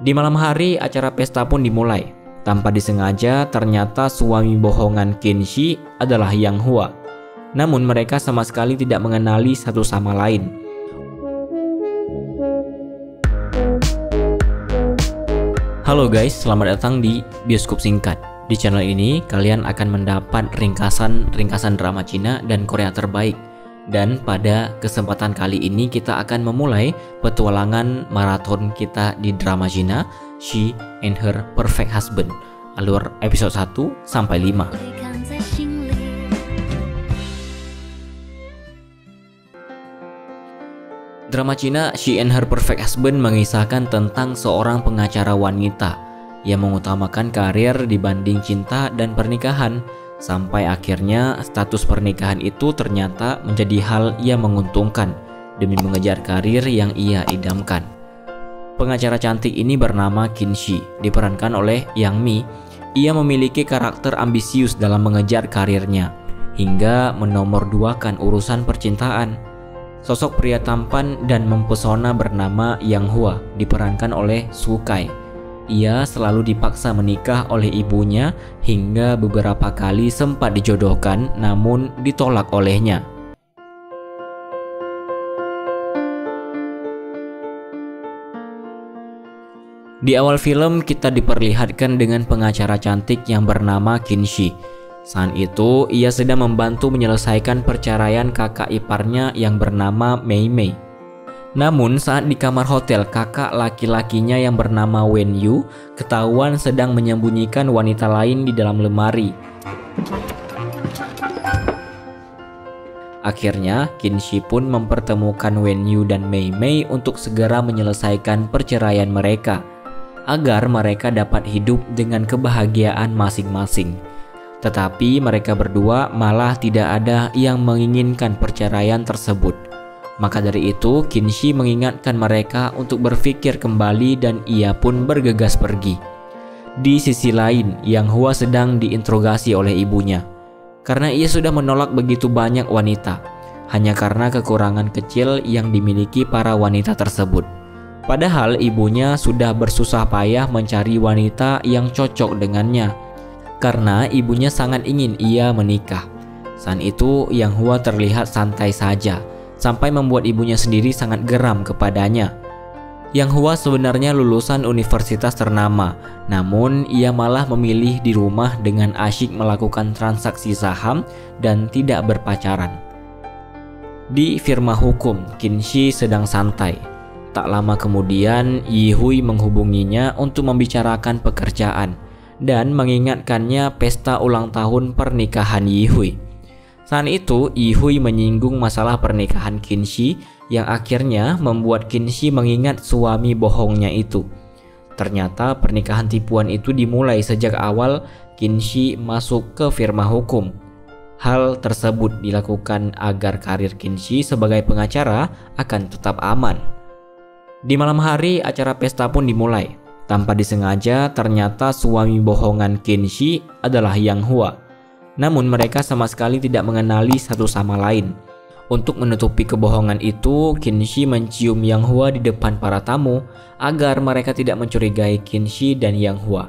Di malam hari, acara pesta pun dimulai. Tanpa disengaja, ternyata suami bohongan Kinshi adalah Yang Hua. Namun mereka sama sekali tidak mengenali satu sama lain. Halo guys, selamat datang di Bioskop Singkat. Di channel ini, kalian akan mendapat ringkasan drama Cina dan Korea terbaik. Dan pada kesempatan kali ini kita akan memulai petualangan maraton kita di drama Cina She and Her Perfect Husband, alur episode 1 sampai 5. Drama Cina She and Her Perfect Husband mengisahkan tentang seorang pengacara wanita yang mengutamakan karir dibanding cinta dan pernikahan. Sampai akhirnya status pernikahan itu ternyata menjadi hal yang menguntungkan demi mengejar karir yang ia idamkan. Pengacara cantik ini bernama Kinshi, diperankan oleh Yang Mi. Ia memiliki karakter ambisius dalam mengejar karirnya, hingga menomorduakan urusan percintaan. Sosok pria tampan dan mempesona bernama Yang Hua, diperankan oleh Su Kai. Ia selalu dipaksa menikah oleh ibunya hingga beberapa kali sempat dijodohkan namun ditolak olehnya. Di awal film kita diperlihatkan dengan pengacara cantik yang bernama Kinshi. Saat itu ia sedang membantu menyelesaikan perceraian kakak iparnya yang bernama Mei Mei. Namun saat di kamar hotel, kakak laki-lakinya yang bernama Wen Yu ketahuan sedang menyembunyikan wanita lain di dalam lemari. Akhirnya Kinshi pun mempertemukan Wen Yu dan Mei Mei untuk segera menyelesaikan perceraian mereka, agar mereka dapat hidup dengan kebahagiaan masing-masing. Tetapi mereka berdua malah tidak ada yang menginginkan perceraian tersebut. Maka dari itu, Kinshi mengingatkan mereka untuk berpikir kembali dan ia pun bergegas pergi. Di sisi lain, Yang Hua sedang diinterogasi oleh ibunya. Karena ia sudah menolak begitu banyak wanita, hanya karena kekurangan kecil yang dimiliki para wanita tersebut. Padahal ibunya sudah bersusah payah mencari wanita yang cocok dengannya, karena ibunya sangat ingin ia menikah. Saat itu, Yang Hua terlihat santai saja, sampai membuat ibunya sendiri sangat geram kepadanya. Yang Hua sebenarnya lulusan universitas ternama, namun ia malah memilih di rumah dengan asyik melakukan transaksi saham dan tidak berpacaran. Di firma hukum, Kinshi sedang santai. Tak lama kemudian, Yi Hui menghubunginya untuk membicarakan pekerjaan dan mengingatkannya pesta ulang tahun pernikahan Yi Hui. Saat itu, Yi Hui menyinggung masalah pernikahan Kinshi yang akhirnya membuat Kinshi mengingat suami bohongnya itu. Ternyata pernikahan tipuan itu dimulai sejak awal Kinshi masuk ke firma hukum. Hal tersebut dilakukan agar karir Kinshi sebagai pengacara akan tetap aman. Di malam hari, acara pesta pun dimulai. Tanpa disengaja, ternyata suami bohongan Kinshi adalah Yang Hua. Namun mereka sama sekali tidak mengenali satu sama lain. Untuk menutupi kebohongan itu, Kinshi mencium Yang Hua di depan para tamu agar mereka tidak mencurigai Kinshi dan Yang Hua.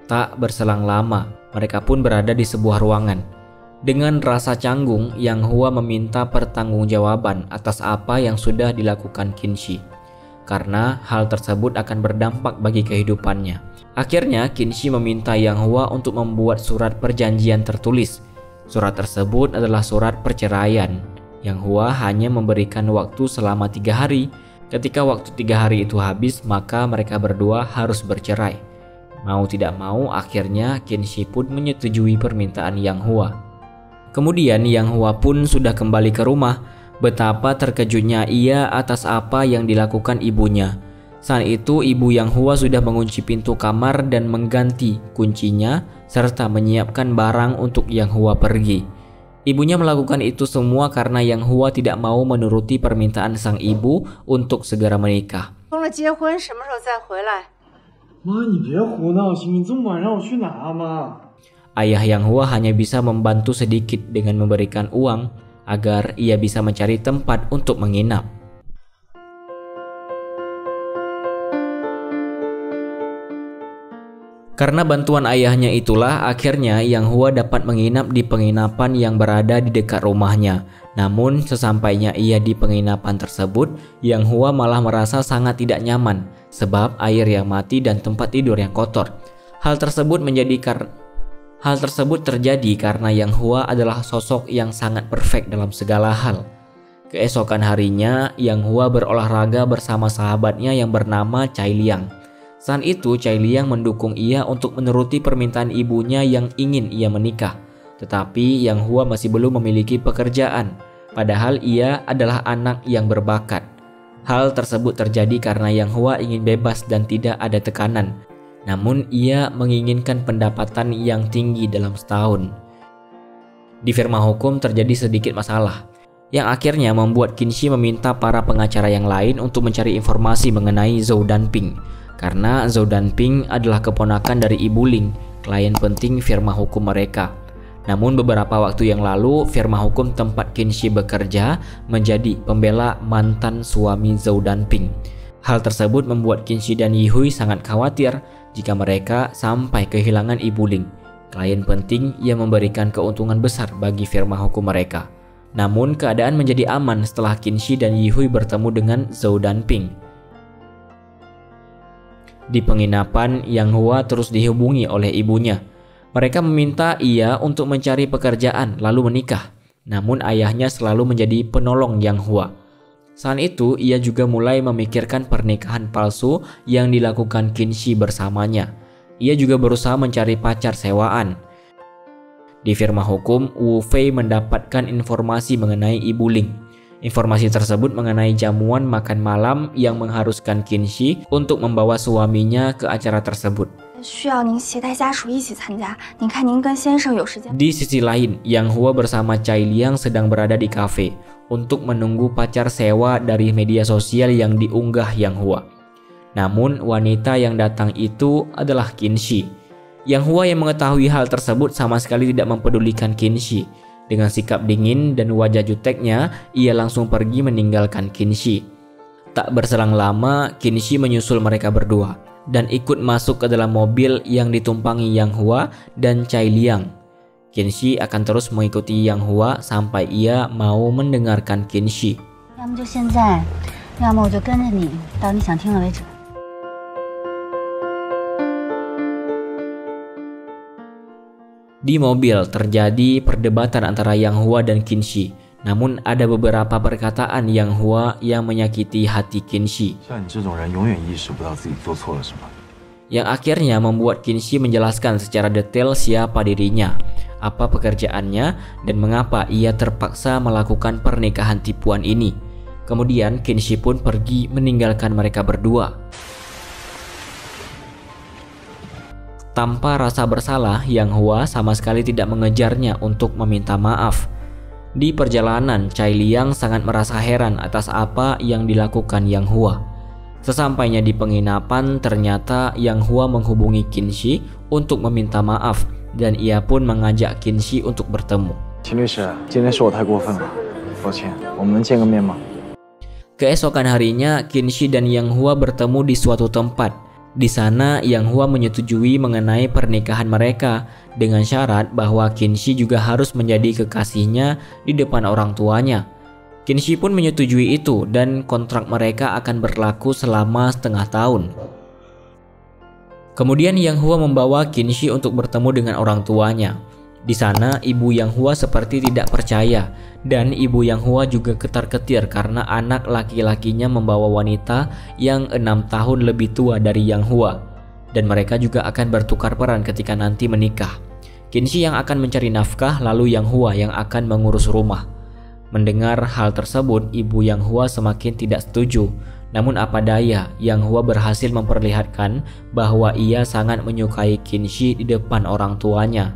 Tak berselang lama, mereka pun berada di sebuah ruangan. Dengan rasa canggung, Yang Hua meminta pertanggungjawaban atas apa yang sudah dilakukan Kinshi, karena hal tersebut akan berdampak bagi kehidupannya. Akhirnya Kinshi meminta Yang Hua untuk membuat surat perjanjian tertulis. Surat tersebut adalah surat perceraian. Yang Hua hanya memberikan waktu selama 3 hari. Ketika waktu 3 hari itu habis, maka mereka berdua harus bercerai. Mau tidak mau, akhirnya Kinshi pun menyetujui permintaan Yang Hua. Kemudian Yang Hua pun sudah kembali ke rumah. Betapa terkejutnya ia atas apa yang dilakukan ibunya. Saat itu ibu Yang Hua sudah mengunci pintu kamar dan mengganti kuncinya serta menyiapkan barang untuk Yang Hua pergi. Ibunya melakukan itu semua karena Yang Hua tidak mau menuruti permintaan sang ibu untuk segera menikah. Ayah Yang Hua hanya bisa membantu sedikit dengan memberikan uang agar ia bisa mencari tempat untuk menginap. Karena bantuan ayahnya itulah akhirnya Yang Hua dapat menginap di penginapan yang berada di dekat rumahnya. Namun sesampainya ia di penginapan tersebut, Yang Hua malah merasa sangat tidak nyaman sebab air yang mati dan tempat tidur yang kotor. Hal tersebut terjadi karena Yang Hua adalah sosok yang sangat perfect dalam segala hal. Keesokan harinya, Yang Hua berolahraga bersama sahabatnya yang bernama Cai Liang. Saat itu Cai Liang mendukung ia untuk menuruti permintaan ibunya yang ingin ia menikah. Tetapi Yang Hua masih belum memiliki pekerjaan, padahal ia adalah anak yang berbakat. Hal tersebut terjadi karena Yang Hua ingin bebas dan tidak ada tekanan. Namun ia menginginkan pendapatan yang tinggi dalam setahun. Di firma hukum terjadi sedikit masalah, yang akhirnya membuat Qinshi meminta para pengacara yang lain untuk mencari informasi mengenai Zhou Danping. Karena Zhou Danping adalah keponakan dari Ibu Ling, klien penting firma hukum mereka. Namun beberapa waktu yang lalu, firma hukum tempat Qinshi bekerja menjadi pembela mantan suami Zhou Danping. Hal tersebut membuat Qinshi dan Yihui sangat khawatir jika mereka sampai kehilangan Ibu Ling, klien penting yang memberikan keuntungan besar bagi firma hukum mereka. Namun keadaan menjadi aman setelah Qinshi dan Yihui bertemu dengan Zhou Danping. Di penginapan, Yang Hua terus dihubungi oleh ibunya. Mereka meminta ia untuk mencari pekerjaan lalu menikah. Namun ayahnya selalu menjadi penolong Yang Hua. Saat itu ia juga mulai memikirkan pernikahan palsu yang dilakukan Qinshi bersamanya. Ia juga berusaha mencari pacar sewaan. Di firma hukum, Wu Fei mendapatkan informasi mengenai Ibu Ling. Informasi tersebut mengenai jamuan makan malam yang mengharuskan Qinshi untuk membawa suaminya ke acara tersebut. Di sisi lain, Yang Hua bersama Cai Liang sedang berada di kafe untuk menunggu pacar sewa dari media sosial yang diunggah Yang Hua. Namun wanita yang datang itu adalah Qinshi. Yang Hua yang mengetahui hal tersebut sama sekali tidak mempedulikan Qinshi. Dengan sikap dingin dan wajah juteknya, ia langsung pergi meninggalkan Qinshi. Tak berselang lama, Qinshi menyusul mereka berdua dan ikut masuk ke dalam mobil yang ditumpangi Yang Hua dan Cai Liang. Qinshi akan terus mengikuti Yang Hua sampai ia mau mendengarkan Qinshi. Di mobil terjadi perdebatan antara Yang Hua dan Qinshi. Namun ada beberapa perkataan Yang Hua yang menyakiti hati Qinshi, yang akhirnya membuat Qinshi menjelaskan secara detail siapa dirinya, apa pekerjaannya, dan mengapa ia terpaksa melakukan pernikahan tipuan ini. Kemudian Qinshi pun pergi meninggalkan mereka berdua. Tanpa rasa bersalah, Yang Hua sama sekali tidak mengejarnya untuk meminta maaf. Di perjalanan, Cai Liang sangat merasa heran atas apa yang dilakukan Yang Hua. Sesampainya di penginapan, ternyata Yang Hua menghubungi Qinshi untuk meminta maaf dan ia pun mengajak Qinshi untuk bertemu. Keesokan harinya, Qinshi dan Yang Hua bertemu di suatu tempat. Di sana Yang Hua menyetujui mengenai pernikahan mereka dengan syarat bahwa Qinshi juga harus menjadi kekasihnya di depan orang tuanya. Qinshi pun menyetujui itu dan kontrak mereka akan berlaku selama setengah tahun. Kemudian Yang Hua membawa Qinshi untuk bertemu dengan orang tuanya. Di sana ibu Yang Hua seperti tidak percaya dan ibu Yang Hua juga ketar-ketir karena anak laki-lakinya membawa wanita yang 6 tahun lebih tua dari Yang Hua dan mereka juga akan bertukar peran ketika nanti menikah. Qinshi yang akan mencari nafkah lalu Yang Hua yang akan mengurus rumah. Mendengar hal tersebut, ibu Yang Hua semakin tidak setuju. Namun apa daya, Yang Hua berhasil memperlihatkan bahwa ia sangat menyukai Qinshi di depan orang tuanya.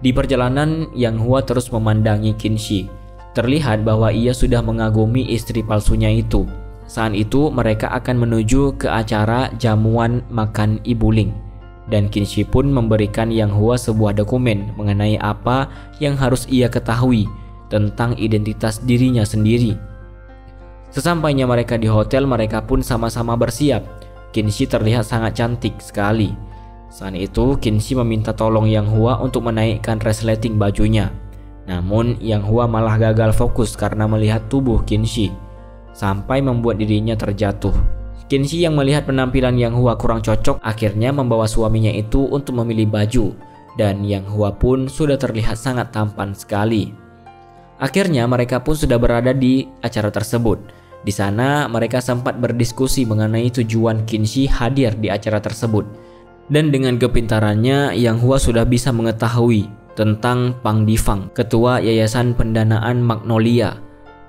Di perjalanan, Yang Hua terus memandangi Qinshi. Terlihat bahwa ia sudah mengagumi istri palsunya itu. Saat itu mereka akan menuju ke acara jamuan makan Ibu Ling. Dan Qinshi pun memberikan Yang Hua sebuah dokumen mengenai apa yang harus ia ketahui tentang identitas dirinya sendiri. Sesampainya mereka di hotel, mereka pun sama-sama bersiap. Qinshi terlihat sangat cantik sekali. Saat itu Qinshi meminta tolong Yang Hua untuk menaikkan resleting bajunya. Namun Yang Hua malah gagal fokus karena melihat tubuh Qinshi, sampai membuat dirinya terjatuh. Qinshi yang melihat penampilan Yang Hua kurang cocok akhirnya membawa suaminya itu untuk memilih baju, dan Yang Hua pun sudah terlihat sangat tampan sekali. Akhirnya mereka pun sudah berada di acara tersebut. Di sana mereka sempat berdiskusi mengenai tujuan Qinshi hadir di acara tersebut. Dan dengan kepintarannya, Yang Hua sudah bisa mengetahui tentang Pang Difang, ketua Yayasan Pendanaan Magnolia.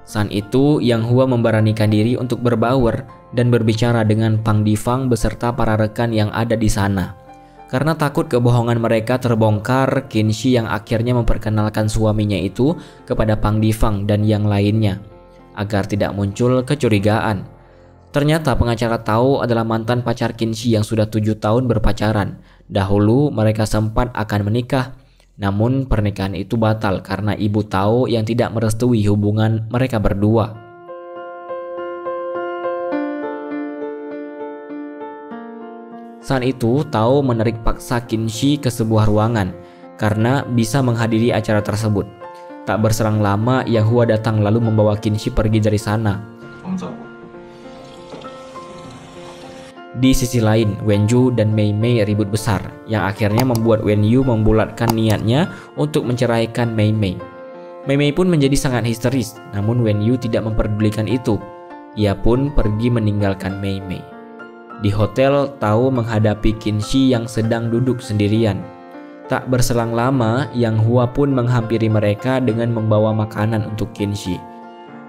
Saat itu Yang Hua memberanikan diri untuk berbaur dan berbicara dengan Pang Difang beserta para rekan yang ada di sana. Karena takut kebohongan mereka terbongkar, Qinshi yang akhirnya memperkenalkan suaminya itu kepada Pang Difang dan yang lainnya, agar tidak muncul kecurigaan. Ternyata pengacara tahu adalah mantan pacar Qinshi yang sudah 7 tahun berpacaran. Dahulu mereka sempat akan menikah, namun pernikahan itu batal karena ibu Tao yang tidak merestui hubungan mereka berdua. Saat itu Tao menarik paksa Qinshi ke sebuah ruangan karena bisa menghadiri acara tersebut. Tak berselang lama Yang Hua datang lalu membawa Qinshi pergi dari sana. Di sisi lain, Wenju dan Mei Mei ribut besar, yang akhirnya membuat Wenyu membulatkan niatnya untuk menceraikan Mei Mei. Mei Mei pun menjadi sangat histeris, namun Wenyu tidak memperdulikan itu. Ia pun pergi meninggalkan Mei Mei. Di hotel, Tao menghadapi Qinshi yang sedang duduk sendirian. Tak berselang lama, Yang Hua pun menghampiri mereka dengan membawa makanan untuk Qinshi.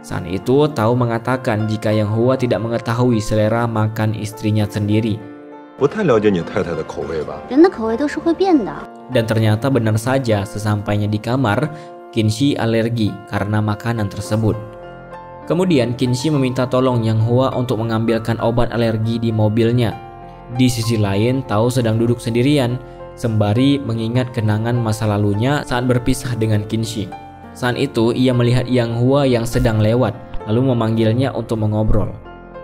Saat itu Tao mengatakan jika Yang Hua tidak mengetahui selera makan istrinya sendiri. Dan ternyata benar saja, sesampainya di kamar, Qinshi alergi karena makanan tersebut. Kemudian Qinshi meminta tolong Yang Hua untuk mengambilkan obat alergi di mobilnya. Di sisi lain, Tao sedang duduk sendirian, sembari mengingat kenangan masa lalunya saat berpisah dengan Qinshi. Saat itu ia melihat Yang Hua yang sedang lewat, lalu memanggilnya untuk mengobrol.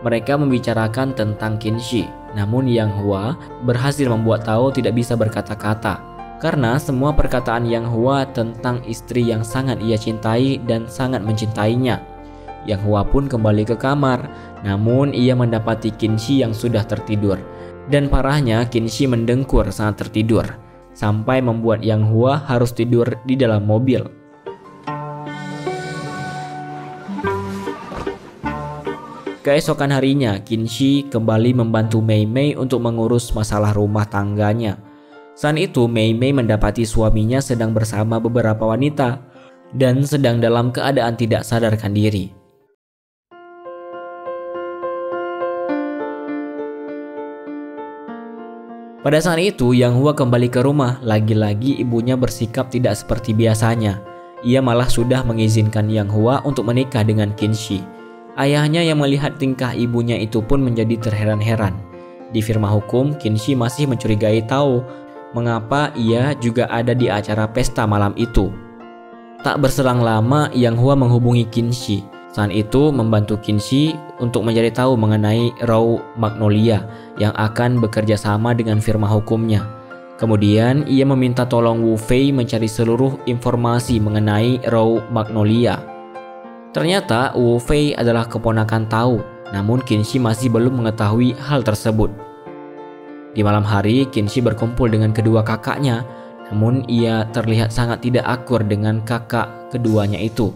Mereka membicarakan tentang Qinshi, namun Yang Hua berhasil membuat Tao tidak bisa berkata-kata, karena semua perkataan Yang Hua tentang istri yang sangat ia cintai dan sangat mencintainya. Yang Hua pun kembali ke kamar, namun ia mendapati Qinshi yang sudah tertidur. Dan parahnya Qinshi mendengkur saat tertidur, sampai membuat Yang Hua harus tidur di dalam mobil. Keesokan harinya, Qinshi kembali membantu Mei Mei untuk mengurus masalah rumah tangganya. Saat itu Mei Mei mendapati suaminya sedang bersama beberapa wanita dan sedang dalam keadaan tidak sadarkan diri. Pada saat itu Yang Hua kembali ke rumah. Lagi-lagi ibunya bersikap tidak seperti biasanya. Ia malah sudah mengizinkan Yang Hua untuk menikah dengan Qinshi. Ayahnya yang melihat tingkah ibunya itu pun menjadi terheran-heran. Di firma hukum, Qinshi masih mencurigai Tao mengapa ia juga ada di acara pesta malam itu. Tak berselang lama Yang Hua menghubungi Qinshi. Saat itu membantu Qinshi untuk mencari tahu mengenai Raw Magnolia yang akan bekerja sama dengan firma hukumnya. Kemudian ia meminta tolong Wu Fei mencari seluruh informasi mengenai Raw Magnolia. Ternyata Wu Fei adalah keponakan Tao, namun Qinshi masih belum mengetahui hal tersebut. Di malam hari, Qinshi berkumpul dengan kedua kakaknya, namun ia terlihat sangat tidak akur dengan kakak keduanya itu.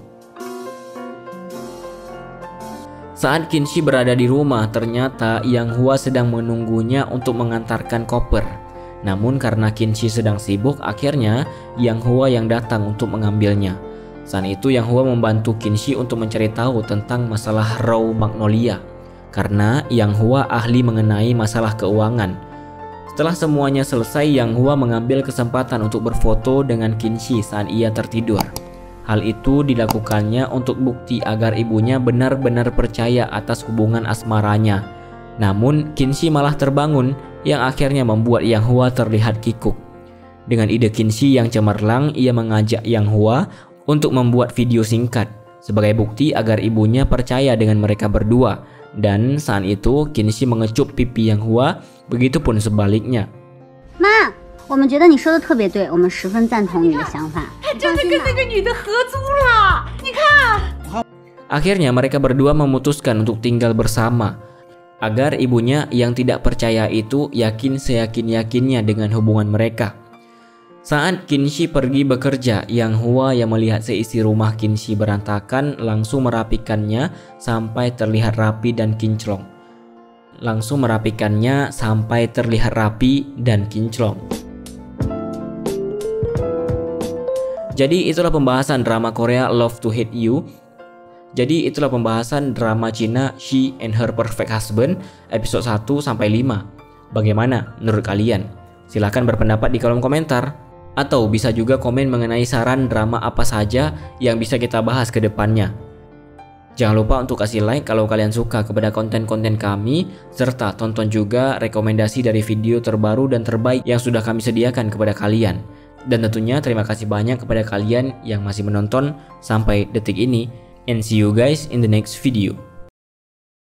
Saat Qinshi berada di rumah, ternyata Yang Hua sedang menunggunya untuk mengantarkan koper. Namun karena Qinshi sedang sibuk, akhirnya Yang Hua yang datang untuk mengambilnya. Saat itu Yang Hua membantu Qinshi untuk mencari tahu tentang masalah Raw Magnolia, karena Yang Hua ahli mengenai masalah keuangan. Setelah semuanya selesai, Yang Hua mengambil kesempatan untuk berfoto dengan Qinshi saat ia tertidur. Hal itu dilakukannya untuk bukti agar ibunya benar-benar percaya atas hubungan asmaranya. Namun Qinshi malah terbangun, yang akhirnya membuat Yang Hua terlihat kikuk. Dengan ide Qinshi yang cemerlang, ia mengajak Yang Hua untuk membuat video singkat sebagai bukti agar ibunya percaya dengan mereka berdua. Dan saat itu Qinshi mengecup pipi Yang Hua, begitupun sebaliknya. 妈，我们觉得你说的特别对，我们十分赞同你的想法。他真的跟那个女的合租了，你看。 Akhirnya mereka berdua memutuskan untuk tinggal bersama agar ibunya yang tidak percaya itu yakin seyakin-yakinnya dengan hubungan mereka. Saat Kinshi pergi bekerja, Yang Hua yang melihat seisi rumah Kinshi berantakan langsung merapikannya sampai terlihat rapi dan kinclong. Jadi itulah pembahasan drama Korea Love to Hate You. Jadi itulah pembahasan drama Cina She and Her Perfect Husband episode 1 sampai 5. Bagaimana menurut kalian? Silahkan berpendapat di kolom komentar. Atau bisa juga komen mengenai saran drama apa saja yang bisa kita bahas ke depannya. Jangan lupa untuk kasih like kalau kalian suka kepada konten-konten kami, serta tonton juga rekomendasi dari video terbaru dan terbaik yang sudah kami sediakan kepada kalian. Dan tentunya terima kasih banyak kepada kalian yang masih menonton sampai detik ini. And see you guys in the next video.